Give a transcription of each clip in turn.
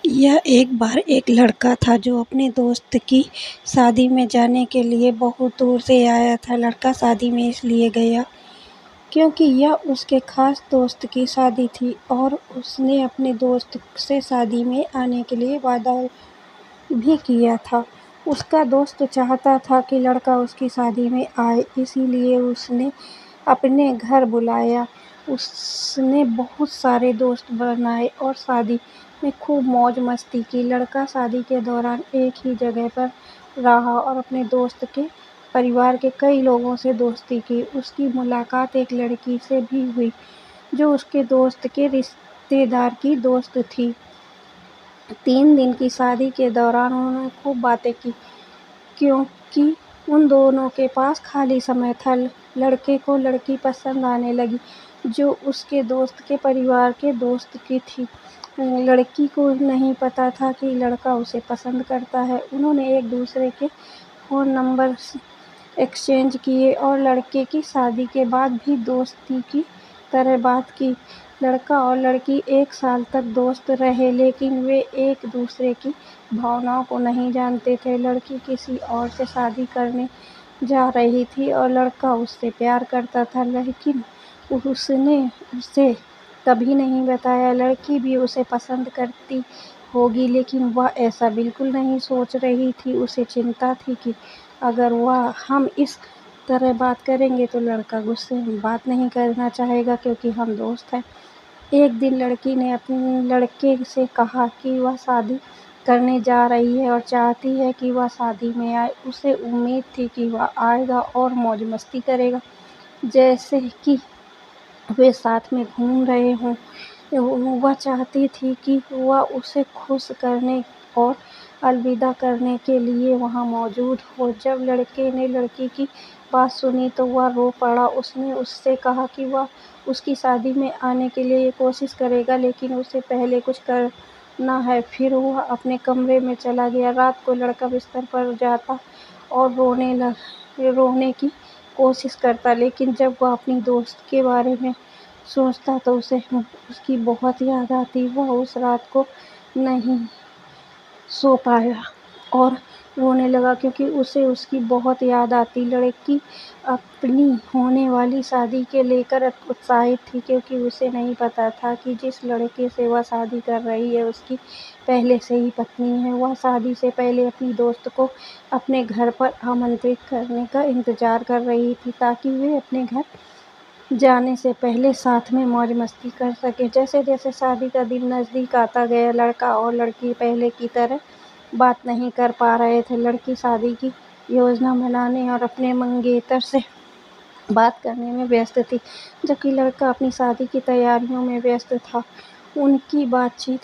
यह एक बार एक लड़का था जो अपने दोस्त की शादी में जाने के लिए बहुत दूर से आया था। लड़का शादी में इसलिए गया क्योंकि यह उसके खास दोस्त की शादी थी और उसने अपने दोस्त से शादी में आने के लिए वादा भी किया था। उसका दोस्त चाहता था कि लड़का उसकी शादी में आए, इसीलिए उसने अपने घर बुलाया। उसने बहुत सारे दोस्त बनाए और शादी में खूब मौज मस्ती की। लड़का शादी के दौरान एक ही जगह पर रहा और अपने दोस्त के परिवार के कई लोगों से दोस्ती की। उसकी मुलाकात एक लड़की से भी हुई जो उसके दोस्त के रिश्तेदार की दोस्त थी। 3 दिन की शादी के दौरान उन्होंने खूब बातें की क्योंकि उन दोनों के पास खाली समय था। लड़के को लड़की पसंद आने लगी जो उसके दोस्त के परिवार के दोस्त की थी। लड़की को नहीं पता था कि लड़का उसे पसंद करता है। उन्होंने एक दूसरे के फ़ोन नंबर एक्सचेंज किए और लड़के की शादी के बाद भी दोस्ती की तरह बात की। लड़का और लड़की 1 साल तक दोस्त रहे, लेकिन वे एक दूसरे की भावनाओं को नहीं जानते थे। लड़की किसी और से शादी करने जा रही थी और लड़का उससे प्यार करता था, लेकिन उसने उसे कभी नहीं बताया। लड़की भी उसे पसंद करती होगी, लेकिन वह ऐसा बिल्कुल नहीं सोच रही थी। उसे चिंता थी कि अगर हम इस तरह बात करेंगे तो लड़का गुस्से में बात नहीं करना चाहेगा क्योंकि हम दोस्त हैं। एक दिन लड़की ने अपने लड़के से कहा कि वह शादी करने जा रही है और चाहती है कि वह शादी में आए। उसे उम्मीद थी कि वह आएगा और मौज मस्ती करेगा, जैसे कि वे साथ में घूम रहे हों। वह चाहती थी कि वह उसे खुश करने और अलविदा करने के लिए वहाँ मौजूद हो। जब लड़के ने लड़की की बात सुनी तो वह रो पड़ा। उसने उससे कहा कि वह उसकी शादी में आने के लिए कोशिश करेगा, लेकिन उसे पहले कुछ करना है। फिर वह अपने कमरे में चला गया। रात को लड़का बिस्तर पर जाता और रोने की कोशिश करता, लेकिन जब वह अपनी दोस्त के बारे में सोचता तो उसे उसकी बहुत याद आती। वह उस रात को नहीं सो पाया और रोने लगा क्योंकि उसे उसकी बहुत याद आती। लड़की अपनी होने वाली शादी के लेकर उत्साहित थी क्योंकि उसे नहीं पता था कि जिस लड़के से वह शादी कर रही है उसकी पहले से ही पत्नी है। वह शादी से पहले अपनी दोस्त को अपने घर पर आमंत्रित करने का इंतजार कर रही थी ताकि वे अपने घर जाने से पहले साथ में मौज मस्ती कर सकें। जैसे जैसे शादी का दिन नज़दीक आता गया, लड़का और लड़की पहले की तरह बात नहीं कर पा रहे थे। लड़की शादी की योजना बनाने और अपने मंगेतर से बात करने में व्यस्त थी, जबकि लड़का अपनी शादी की तैयारियों में व्यस्त था। उनकी बातचीत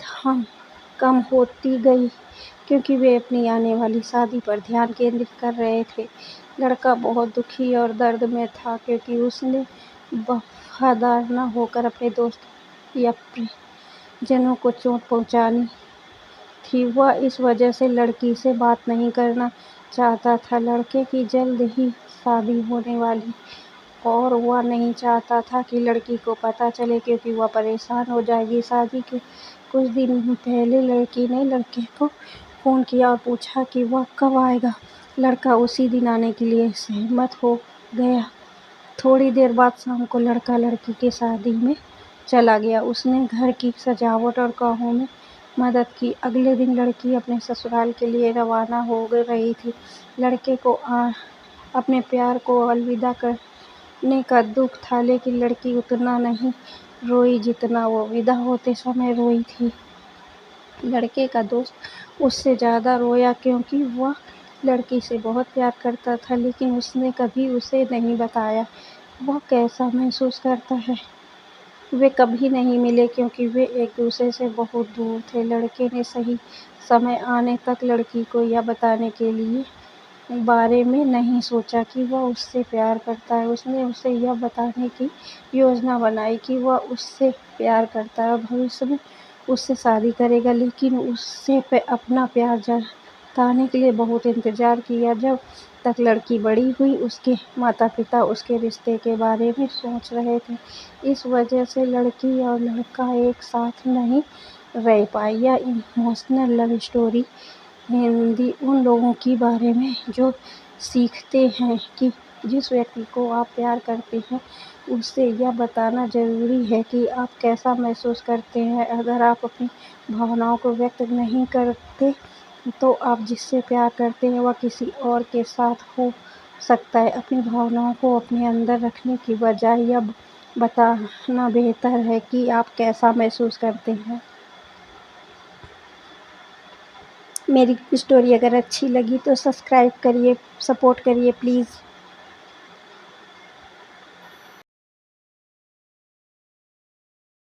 कम होती गई क्योंकि वे अपनी आने वाली शादी पर ध्यान केंद्रित कर रहे थे। लड़का बहुत दुखी और दर्द में था क्योंकि उसने वफादार न होकर अपने दोस्त या प्रियजनों को चोट पहुंचानी थी। वह इस वजह से लड़की से बात नहीं करना चाहता था। लड़के की जल्द ही शादी होने वाली और वह नहीं चाहता था कि लड़की को पता चले क्योंकि वह परेशान हो जाएगी। शादी के कुछ दिन पहले लड़की ने लड़के को फ़ोन किया और पूछा कि वह कब आएगा। लड़का उसी दिन आने के लिए सहमत हो गया। थोड़ी देर बाद शाम को लड़का लड़की की शादी में चला गया। उसने घर की सजावट और कामों में मदद की। अगले दिन लड़की अपने ससुराल के लिए रवाना हो रही थी। लड़के को अपने प्यार को अलविदा करने का दुख था, लेकिन लड़की उतना नहीं रोई जितना वो विदा होते समय रोई थी। लड़के का दोस्त उससे ज़्यादा रोया क्योंकि वह लड़की से बहुत प्यार करता था, लेकिन उसने कभी उसे नहीं बताया वह कैसा महसूस करता है। वे कभी नहीं मिले क्योंकि वे एक दूसरे से बहुत दूर थे। लड़के ने सही समय आने तक लड़की को यह बताने के बारे में नहीं सोचा कि वह उससे प्यार करता है। उसने उसे यह बताने की योजना बनाई कि वह उससे प्यार करता है और भविष्य में उससे शादी करेगा, लेकिन उससे अपना प्यार जताने के लिए बहुत इंतजार किया। जब तक लड़की बड़ी हुई, उसके माता पिता उसके रिश्ते के बारे में सोच रहे थे। इस वजह से लड़की और लड़का एक साथ नहीं रह पाए। यह इमोशनल लव स्टोरी हिंदी उन लोगों के बारे में जो सीखते हैं कि जिस व्यक्ति को आप प्यार करते हैं उससे यह बताना ज़रूरी है कि आप कैसा महसूस करते हैं। अगर आप अपनी भावनाओं को व्यक्त नहीं करते तो आप जिससे प्यार करते हैं वह किसी और के साथ हो सकता है। अपनी भावनाओं को अपने अंदर रखने की बजाय यह बताना बेहतर है कि आप कैसा महसूस करते हैं। मेरी स्टोरी अगर अच्छी लगी तो सब्सक्राइब करिए, सपोर्ट करिए प्लीज़।